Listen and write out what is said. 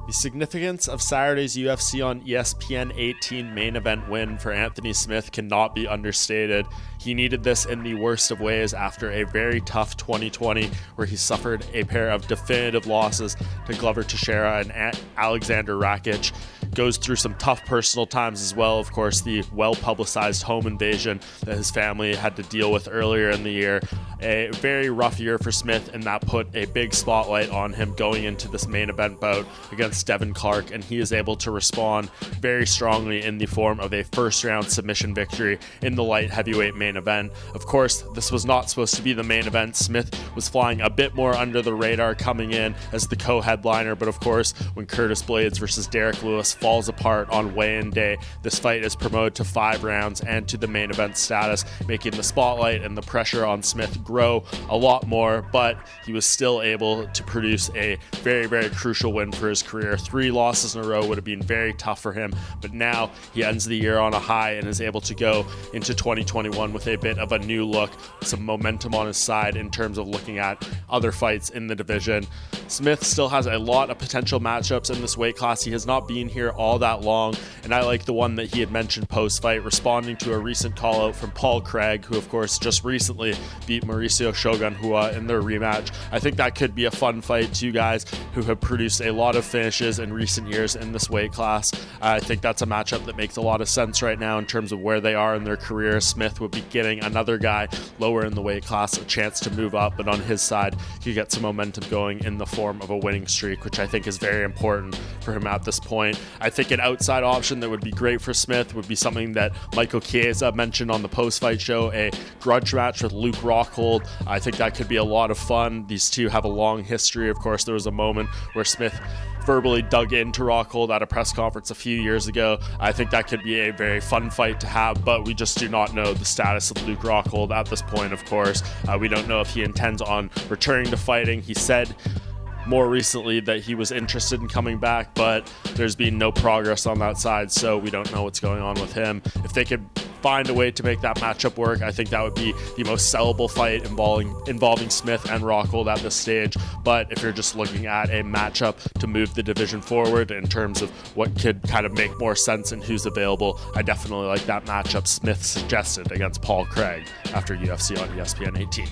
The significance of Saturday's UFC on ESPN 18 main event win for Anthony Smith cannot be understated. He needed this in the worst of ways after a very tough 2020 where he suffered a pair of definitive losses to Glover Teixeira and Alexander Rakic. Goes through some tough personal times as well. Of course, the well-publicized home invasion that his family had to deal with earlier in the year. A very rough year for Smith, and that put a big spotlight on him going into this main event bout against Devin Clark, and he is able to respond very strongly in the form of a first-round submission victory in the light heavyweight main event. Of course, this was not supposed to be the main event. Smith was flying a bit more under the radar coming in as the co-headliner, but of course, when Curtis Blaydes versus Derek Lewis falls apart on weigh-in day, this fight is promoted to 5 rounds and to the main event status, making the spotlight and the pressure on Smith grow a lot more, but he was still able to produce a very, very crucial win for his career. 3 losses in a row would have been very tough for him, but now he ends the year on a high and is able to go into 2021 with a bit of a new look, some momentum on his side in terms of looking at other fights in the division. Smith still has a lot of potential matchups in this weight class. He has not been here all that long, and I like the one that he had mentioned post-fight, responding to a recent call-out from Paul Craig, who of course just recently beat Mauricio Shogun Rua in their rematch. I think that could be a fun fight. 2 guys who have produced a lot of finishes in recent years in this weight class. I think that's a matchup that makes a lot of sense right now in terms of where they are in their career. Smith would be getting another guy lower in the weight class a chance to move up, but on his side, he gets some momentum going in the form of a winning streak, which I think is very important for him at this point. I think an outside option that would be great for Smith would be something that Michael Chiesa mentioned on the post-fight show, a grudge match with Luke Rockhold. I think that could be a lot of fun. These two have a long history. Of course, there was a moment where Smith verbally dug into Rockhold at a press conference a few years ago. I think that could be a very fun fight to have, but we just do not know the status of Luke Rockhold at this point, of course. We don't know if he intends on returning to fighting. He said more recently that he was interested in coming back, but there's been no progress on that side, so we don't know what's going on with him. If they could find a way to make that matchup work, I think that would be the most sellable fight involving Smith and Rockhold at this stage. But if you're just looking at a matchup to move the division forward in terms of what could kind of make more sense and who's available, I definitely like that matchup Smith suggested against Paul Craig after UFC on ESPN 18.